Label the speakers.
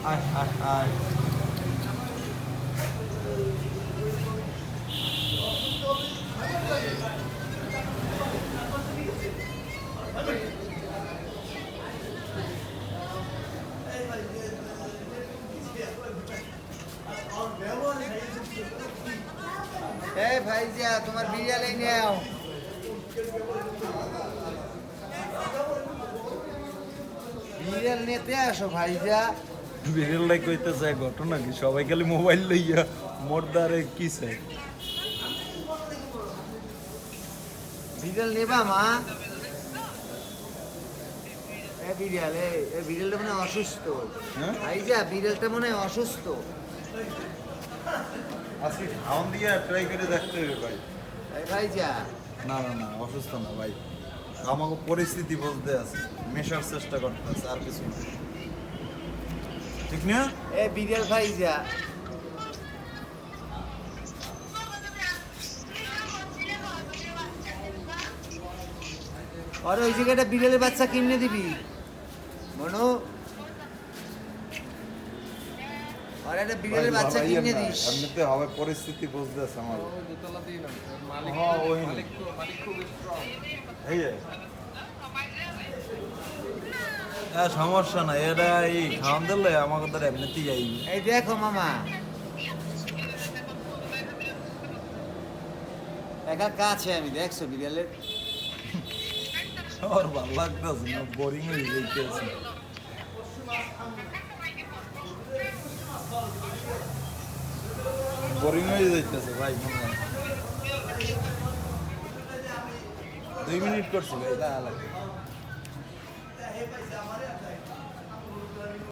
Speaker 1: আয় আয় আয় এই ভাইজা তোমার বিড়ালে নাও বিড়াল নিতে আসো ভাইজা
Speaker 2: বিড়ালটাই কইতেছে ঘটনা কি সবাই খালি মোবাইল লইয়া মোরদারে কি চাই
Speaker 1: বিড়াল নেবা মা বিড়ালটা মনে হয় অসুস্থ
Speaker 2: হ্যাঁ?
Speaker 1: ভাইজা বিড়ালটা মনে হয় অসুস্থ
Speaker 2: আজকে খাওয়ান দিয়ে ট্রাই করে দেখতে হবে ভাই
Speaker 1: ভাইজা
Speaker 2: না না না অসুস্থ না ভাই আমাকে পরিস্থিতি বলতে আছে মেশার চেষ্টা করতে আছে আর কিছু না ঠিক না
Speaker 1: বিড়াল ভাইজা আর ওই জায়গাটা বিড়ালের বাচ্চা কিনে দিবি মনো আর একটা বিড়ালের বাচ্চা কিনে দিস
Speaker 2: এমনিতে হবে পরিস্থিতি বুঝতে আছে আমার এই যে। সমস্যা নাই এটা এই খাওয়ান দিলে আমাকে ধর এমনিতেই যাই
Speaker 1: এই দেখো মামা একা কাছে আমি দেখছো বিড়ালের
Speaker 2: আমার ভালো লাগতেছে না বোরিং হয়ে যাইতেছে বোরিং হয়ে যাইতেছে ভাই মনে হয় 2 মিনিট করছি ভাই